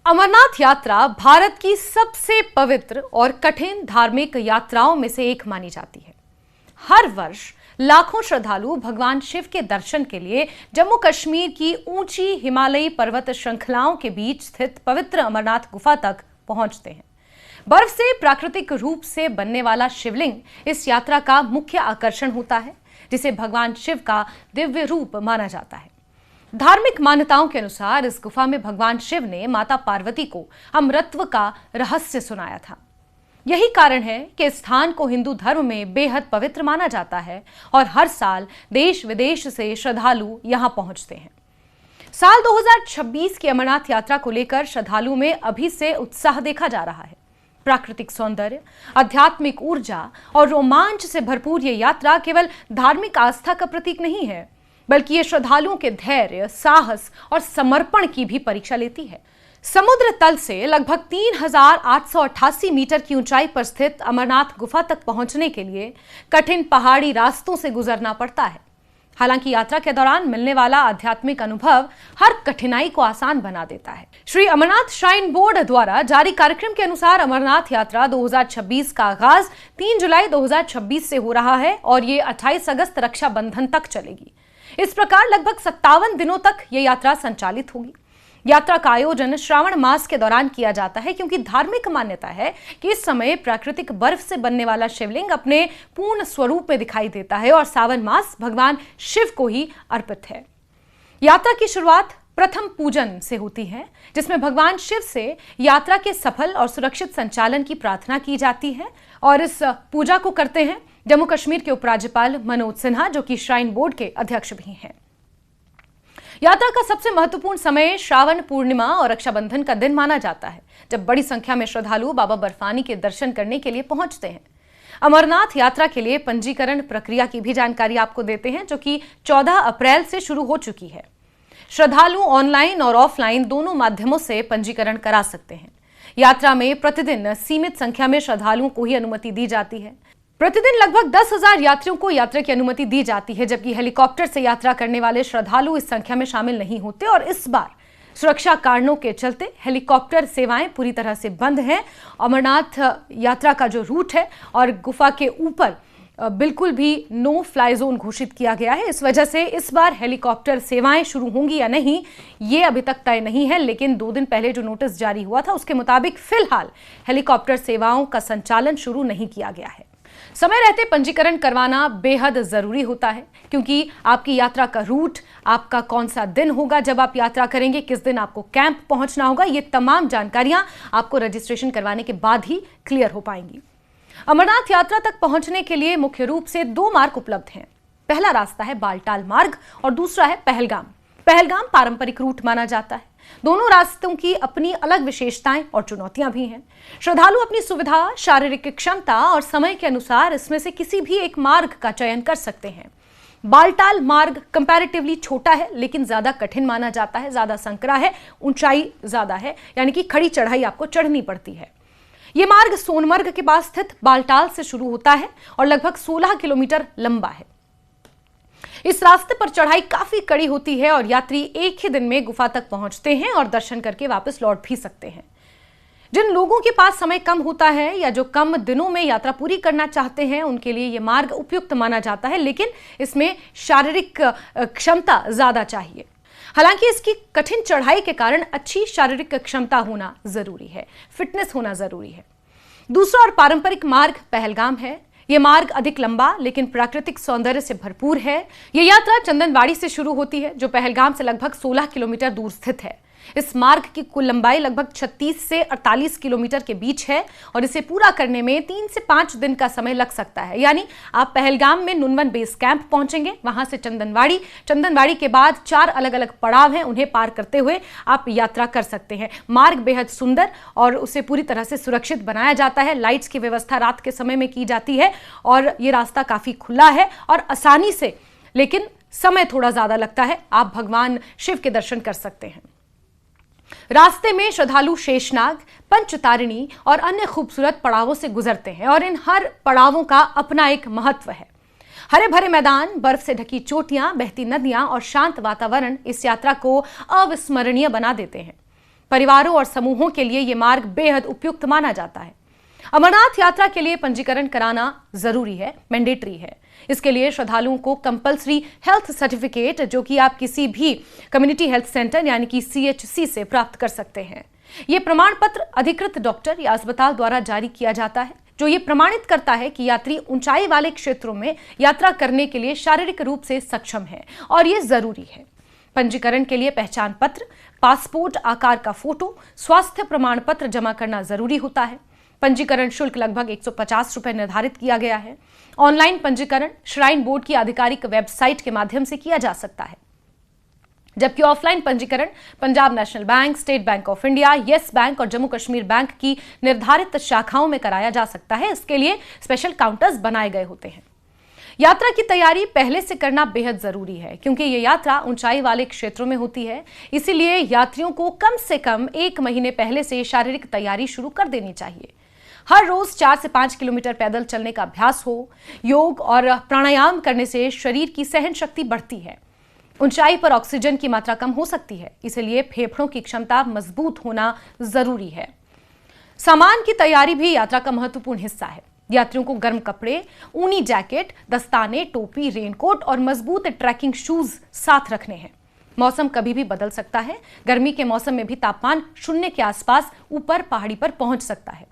अमरनाथ यात्रा भारत की सबसे पवित्र और कठिन धार्मिक यात्राओं में से एक मानी जाती है। हर वर्ष लाखों श्रद्धालु भगवान शिव के दर्शन के लिए जम्मू कश्मीर की ऊंची हिमालयी पर्वत श्रृंखलाओं के बीच स्थित पवित्र अमरनाथ गुफा तक पहुंचते हैं। बर्फ से प्राकृतिक रूप से बनने वाला शिवलिंग इस यात्रा का मुख्य आकर्षण होता है, जिसे भगवान शिव का दिव्य रूप माना जाता है। धार्मिक मान्यताओं के अनुसार इस गुफा में भगवान शिव ने माता पार्वती को अमरत्व का रहस्य सुनाया था। यही कारण है कि इस स्थान को हिंदू धर्म में बेहद पवित्र माना जाता है और हर साल देश विदेश से श्रद्धालु यहां पहुंचते हैं। साल 2026 की अमरनाथ यात्रा को लेकर श्रद्धालुओं में अभी से उत्साह देखा जा रहा है। प्राकृतिक सौंदर्य, आध्यात्मिक ऊर्जा और रोमांच से भरपूर ये यात्रा केवल धार्मिक आस्था का प्रतीक नहीं है, बल्कि ये श्रद्धालुओं के धैर्य, साहस और समर्पण की भी परीक्षा लेती है। समुद्र तल से लगभग 3888 मीटर की ऊंचाई पर स्थित अमरनाथ गुफा तक पहुंचने के लिए कठिन पहाड़ी रास्तों से गुजरना पड़ता है। हालांकि यात्रा के दौरान मिलने वाला आध्यात्मिक अनुभव हर कठिनाई को आसान बना देता है। श्री अमरनाथ श्राइन बोर्ड द्वारा जारी कार्यक्रम के अनुसार अमरनाथ यात्रा 2026 का आगाज 3 जुलाई 2026 से हो रहा है और ये 28 अगस्त रक्षाबंधन तक चलेगी। इस प्रकार लगभग 57 दिनों तक ये यात्रा संचालित होगी। यात्रा का आयोजन श्रावण मास के दौरान किया जाता है, क्योंकि धार्मिक मान्यता है कि इस समय प्राकृतिक बर्फ से बनने वाला शिवलिंग अपने पूर्ण स्वरूप में दिखाई देता है और सावन मास भगवान शिव को ही अर्पित है। यात्रा की शुरुआत प्रथम पूजन से होती है, जिसमें भगवान शिव से यात्रा के सफल और सुरक्षित संचालन की प्रार्थना की जाती है और इस पूजा को करते हैं जम्मू कश्मीर के उपराज्यपाल मनोज सिन्हा, जो कि श्राइन बोर्ड के अध्यक्ष भी हैं। यात्रा का सबसे महत्वपूर्ण समय श्रावण पूर्णिमा और रक्षाबंधन का दिन माना जाता है, जब बड़ी संख्या में श्रद्धालु बाबा बर्फानी के दर्शन करने के लिए पहुंचते हैं। अमरनाथ यात्रा के लिए पंजीकरण प्रक्रिया की भी जानकारी आपको देते हैं, जो कि 14 अप्रैल से शुरू हो चुकी है। श्रद्धालु ऑनलाइन और ऑफलाइन दोनों माध्यमों से पंजीकरण करा सकते हैं। यात्रा में प्रतिदिन सीमित संख्या में श्रद्धालुओं को ही अनुमति दी जाती है। प्रतिदिन लगभग 10,000 यात्रियों को यात्रा की अनुमति दी जाती है, जबकि हेलीकॉप्टर से यात्रा करने वाले श्रद्धालु इस संख्या में शामिल नहीं होते और इस बार सुरक्षा कारणों के चलते हेलीकॉप्टर सेवाएं पूरी तरह से बंद हैं। अमरनाथ यात्रा का जो रूट है और गुफा के ऊपर बिल्कुल भी नो फ्लाई जोन घोषित किया गया है। इस वजह से इस बार हेलीकॉप्टर सेवाएं शुरू होंगी या नहीं, ये अभी तक तय नहीं है, लेकिन 2 दिन पहले जो नोटिस जारी हुआ था उसके मुताबिक फिलहाल हेलीकॉप्टर सेवाओं का संचालन शुरू नहीं किया गया है। समय रहते पंजीकरण करवाना बेहद जरूरी होता है, क्योंकि आपकी यात्रा का रूट, आपका कौन सा दिन होगा जब आप यात्रा करेंगे, किस दिन आपको कैंप पहुंचना होगा, ये तमाम जानकारियां आपको रजिस्ट्रेशन करवाने के बाद ही क्लियर हो पाएंगी। अमरनाथ यात्रा तक पहुंचने के लिए मुख्य रूप से 2 मार्ग उपलब्ध हैं। पहला रास्ता है बालटाल मार्ग और दूसरा है पहलगाम। पहलगाम पारंपरिक रूट माना जाता है। दोनों रास्तों की अपनी अलग विशेषताएं और चुनौतियां भी हैं। श्रद्धालु अपनी सुविधा, शारीरिक क्षमता और समय के अनुसार इसमें से किसी भी एक मार्ग का चयन कर सकते हैं। बालटाल मार्ग कंपैरेटिवली छोटा है, लेकिन ज्यादा कठिन माना जाता है, ज्यादा संकरा है, ऊंचाई ज्यादा है, यानी कि खड़ी चढ़ाई आपको चढ़नी पड़ती है। यह मार्ग सोनमर्ग के पास स्थित बालटाल से शुरू होता है और लगभग 16 किलोमीटर लंबा है। इस रास्ते पर चढ़ाई काफी कड़ी होती है और यात्री एक ही दिन में गुफा तक पहुंचते हैं और दर्शन करके वापस लौट भी सकते हैं। जिन लोगों के पास समय कम होता है या जो कम दिनों में यात्रा पूरी करना चाहते हैं, उनके लिए यह मार्ग उपयुक्त माना जाता है, लेकिन इसमें शारीरिक क्षमता ज्यादा चाहिए। हालांकि इसकी कठिन चढ़ाई के कारण अच्छी शारीरिक क्षमता होना जरूरी है, फिटनेस होना जरूरी है। दूसरा और पारंपरिक मार्ग पहलगाम है। यह मार्ग अधिक लंबा लेकिन प्राकृतिक सौंदर्य से भरपूर है। यह यात्रा चंदनवाड़ी से शुरू होती है, जो पहलगाम से लगभग 16 किलोमीटर दूर स्थित है। इस मार्ग की कुल लंबाई लगभग 36 से 48 किलोमीटर के बीच है और इसे पूरा करने में 3 से 5 दिन का समय लग सकता है। यानी आप पहलगाम में नुनवन बेस कैंप पहुंचेंगे, वहां से चंदनवाड़ी के बाद 4 अलग अलग पड़ाव हैं, उन्हें पार करते हुए आप यात्रा कर सकते हैं। मार्ग बेहद सुंदर और उसे पूरी तरह से सुरक्षित बनाया जाता है। लाइट्स की व्यवस्था रात के समय में की जाती है और ये रास्ता काफी खुला है और आसानी से, लेकिन समय थोड़ा ज्यादा लगता है, आप भगवान शिव के दर्शन कर सकते हैं। रास्ते में श्रद्धालु शेषनाग, पंचतारिणी और अन्य खूबसूरत पड़ावों से गुजरते हैं और इन हर पड़ावों का अपना एक महत्व है। हरे भरे मैदान, बर्फ से ढकी चोटियां, बहती नदियां और शांत वातावरण इस यात्रा को अविस्मरणीय बना देते हैं। परिवारों और समूहों के लिए यह मार्ग बेहद उपयुक्त माना जाता है। अमरनाथ यात्रा के लिए पंजीकरण कराना जरूरी है, मैंडेटरी है। इसके लिए श्रद्धालुओं को कंपल्सरी हेल्थ सर्टिफिकेट, जो कि आप किसी भी कम्युनिटी हेल्थ सेंटर यानी कि CHC से प्राप्त कर सकते हैं। यह प्रमाण पत्र अधिकृत डॉक्टर या अस्पताल द्वारा जारी किया जाता है, जो ये प्रमाणित करता है कि यात्री ऊंचाई वाले क्षेत्रों में यात्रा करने के लिए शारीरिक रूप से सक्षम है, और यह जरूरी है। पंजीकरण के लिए पहचान पत्र, पासपोर्ट आकार का फोटो, स्वास्थ्य प्रमाण पत्र जमा करना जरूरी होता है। पंजीकरण शुल्क लगभग 150 रुपए निर्धारित किया गया है। ऑनलाइन पंजीकरण श्राइन बोर्ड की आधिकारिक वेबसाइट के माध्यम से किया जा सकता है, जबकि ऑफलाइन पंजीकरण Punjab national bank, state bank of India, yes bank और जम्मू कश्मीर बैंक की निर्धारित शाखाओं में कराया जा सकता है। इसके लिए स्पेशल काउंटर्स बनाए गए होते हैं। यात्रा की तैयारी पहले से करना बेहद जरूरी है, क्योंकि ये यात्रा ऊंचाई वाले क्षेत्रों में होती है। इसीलिए यात्रियों को कम से कम 1 महीने पहले से शारीरिक तैयारी शुरू कर देनी चाहिए। हर रोज 4 से 5 किलोमीटर पैदल चलने का अभ्यास हो। योग और प्राणायाम करने से शरीर की सहन शक्ति बढ़ती है। ऊंचाई पर ऑक्सीजन की मात्रा कम हो सकती है, इसलिए फेफड़ों की क्षमता मजबूत होना जरूरी है। सामान की तैयारी भी यात्रा का महत्वपूर्ण हिस्सा है। यात्रियों को गर्म कपड़े, ऊनी जैकेट, दस्ताने, टोपी, रेनकोट और मजबूत ट्रैकिंग शूज साथ रखने हैं। मौसम कभी भी बदल सकता है। गर्मी के मौसम में भी तापमान 0 के आसपास ऊपर पहाड़ी पर पहुंच सकता है।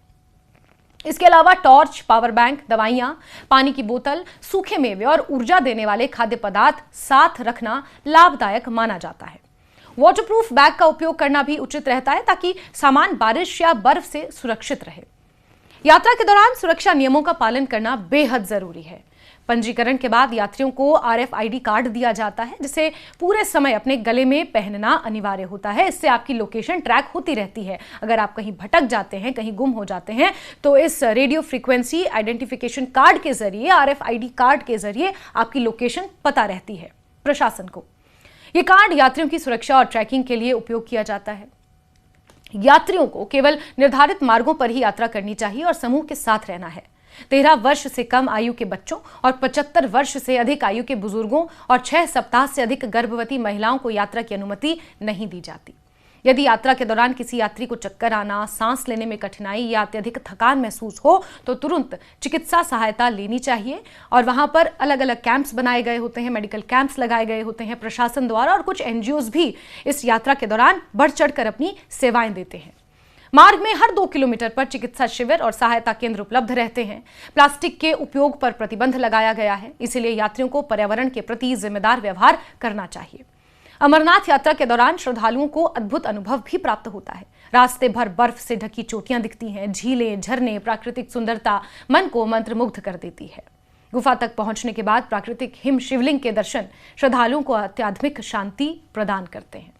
इसके अलावा टॉर्च, पावर बैंक, दवाइयां, पानी की बोतल, सूखे मेवे और ऊर्जा देने वाले खाद्य पदार्थ साथ रखना लाभदायक माना जाता है। वाटरप्रूफ बैग का उपयोग करना भी उचित रहता है, ताकि सामान बारिश या बर्फ से सुरक्षित रहे। यात्रा के दौरान सुरक्षा नियमों का पालन करना बेहद जरूरी है। पंजीकरण के बाद यात्रियों को RFID कार्ड दिया जाता है, जिसे पूरे समय अपने गले में पहनना अनिवार्य होता है। इससे आपकी लोकेशन ट्रैक होती रहती है। अगर आप कहीं भटक जाते हैं, कहीं गुम हो जाते हैं, तो इस रेडियो फ्रीक्वेंसी आइडेंटिफिकेशन कार्ड के जरिए, RFID कार्ड के जरिए आपकी लोकेशन पता रहती है प्रशासन को। यह कार्ड यात्रियों की सुरक्षा और ट्रैकिंग के लिए उपयोग किया जाता है। यात्रियों को केवल निर्धारित मार्गों पर ही यात्रा करनी चाहिए और समूह के साथ रहना है। 13 वर्ष से कम आयु के बच्चों और 75 वर्ष से अधिक आयु के बुजुर्गों और 6 सप्ताह से अधिक गर्भवती महिलाओं को यात्रा की अनुमति नहीं दी जाती। यदि यात्रा के दौरान किसी यात्री को चक्कर आना, सांस लेने में कठिनाई या अत्यधिक थकान महसूस हो, तो तुरंत चिकित्सा सहायता लेनी चाहिए। और वहां पर अलग अलग कैंप्स बनाए गए होते हैं, मेडिकल कैंप्स लगाए गए होते हैं प्रशासन द्वारा, और कुछ NGOs भी इस यात्रा के दौरान बढ़ चढ़कर अपनी सेवाएं देते हैं। मार्ग में हर 2 किलोमीटर पर चिकित्सा शिविर और सहायता केंद्र उपलब्ध रहते हैं। प्लास्टिक के उपयोग पर प्रतिबंध लगाया गया है, इसलिए यात्रियों को पर्यावरण के प्रति जिम्मेदार व्यवहार करना चाहिए। अमरनाथ यात्रा के दौरान श्रद्धालुओं को अद्भुत अनुभव भी प्राप्त होता है। रास्ते भर बर्फ से ढकी चोटियां दिखती हैं, झीलें, झरने, प्राकृतिक सुंदरता मन को मंत्रमुग्ध कर देती है। गुफा तक पहुंचने के बाद प्राकृतिक हिम शिवलिंग के दर्शन श्रद्धालुओं को आध्यात्मिक शांति प्रदान करते हैं।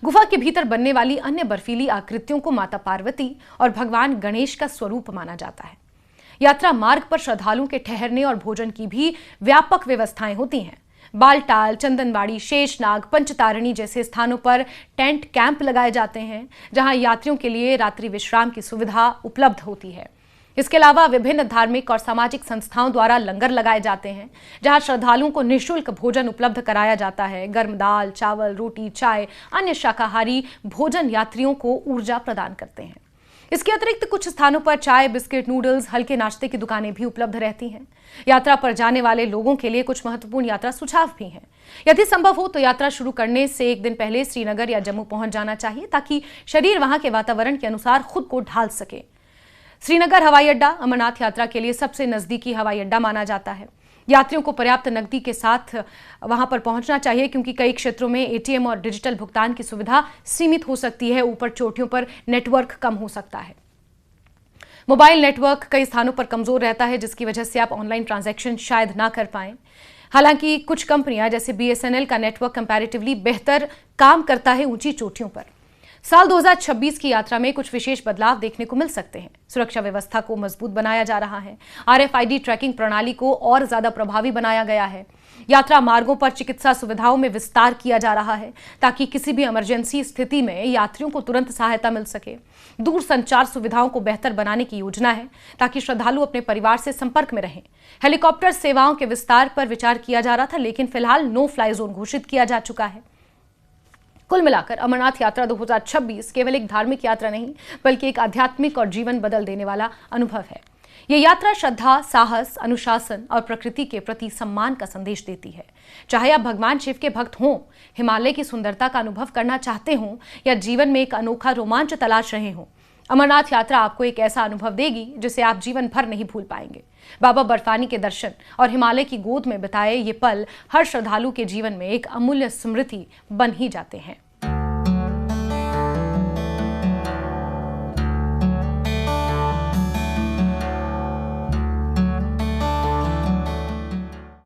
गुफा के भीतर बनने वाली अन्य बर्फीली आकृतियों को माता पार्वती और भगवान गणेश का स्वरूप माना जाता है। यात्रा मार्ग पर श्रद्धालुओं के ठहरने और भोजन की भी व्यापक व्यवस्थाएं होती हैं। बालटाल, चंदनबाड़ी, शेषनाग, पंचतारणी जैसे स्थानों पर टेंट कैंप लगाए जाते हैं, जहां यात्रियों के लिए रात्रि विश्राम की सुविधा उपलब्ध होती है। इसके अलावा विभिन्न धार्मिक और सामाजिक संस्थाओं द्वारा लंगर लगाए जाते हैं, जहां श्रद्धालुओं को निःशुल्क भोजन उपलब्ध कराया जाता है। गर्म दाल, चावल, रोटी, चाय, अन्य शाकाहारी भोजन यात्रियों को ऊर्जा प्रदान करते हैं। इसके अतिरिक्त कुछ स्थानों पर चाय, बिस्किट, नूडल्स, हल्के नाश्ते की दुकानें भी उपलब्ध रहती हैं। यात्रा पर जाने वाले लोगों के लिए कुछ महत्वपूर्ण यात्रा सुझाव भी हैं। यदि संभव हो तो यात्रा शुरू करने से 1 दिन पहले श्रीनगर या जम्मू पहुंच जाना चाहिए, ताकि शरीर वहां के वातावरण के अनुसार खुद को ढाल सके। श्रीनगर हवाई अड्डा अमरनाथ यात्रा के लिए सबसे नजदीकी हवाई अड्डा माना जाता है। यात्रियों को पर्याप्त नकदी के साथ वहां पर पहुंचना चाहिए, क्योंकि कई क्षेत्रों में ATM और डिजिटल भुगतान की सुविधा सीमित हो सकती है। ऊपर चोटियों पर नेटवर्क कम हो सकता है। मोबाइल नेटवर्क कई स्थानों पर कमजोर रहता है, जिसकी वजह से आप ऑनलाइन ट्रांजैक्शन शायद ना कर पाएं। हालांकि कुछ कंपनियां जैसे BSNL का नेटवर्क कंपैरेटिवली बेहतर काम करता है ऊंची चोटियों पर। साल 2026 की यात्रा में कुछ विशेष बदलाव देखने को मिल सकते हैं। सुरक्षा व्यवस्था को मजबूत बनाया जा रहा है। RFID ट्रैकिंग प्रणाली को और ज्यादा प्रभावी बनाया गया है। यात्रा मार्गों पर चिकित्सा सुविधाओं में विस्तार किया जा रहा है, ताकि किसी भी इमरजेंसी स्थिति में यात्रियों को तुरंत सहायता मिल सके। दूर संचार सुविधाओं को बेहतर बनाने की योजना है, ताकि श्रद्धालु अपने परिवार से संपर्क में रहें। हेलीकॉप्टर सेवाओं के विस्तार पर विचार किया जा रहा था, लेकिन फिलहाल नो फ्लाई जोन घोषित किया जा चुका है। कुल मिलाकर अमरनाथ यात्रा 2026 केवल एक धार्मिक यात्रा नहीं, बल्कि एक आध्यात्मिक और जीवन बदल देने वाला अनुभव है। ये यात्रा श्रद्धा, साहस, अनुशासन और प्रकृति के प्रति सम्मान का संदेश देती है। चाहे आप भगवान शिव के भक्त हों, हिमालय की सुंदरता का अनुभव करना चाहते हों या जीवन में एक अनोखा रोमांच तलाश रहे हों, अमरनाथ यात्रा आपको एक ऐसा अनुभव देगी जिसे आप जीवन भर नहीं भूल पाएंगे। बाबा बर्फानी के दर्शन और हिमालय की गोद में बिताए ये पल हर श्रद्धालु के जीवन में एक अमूल्य स्मृति बन ही जाते हैं।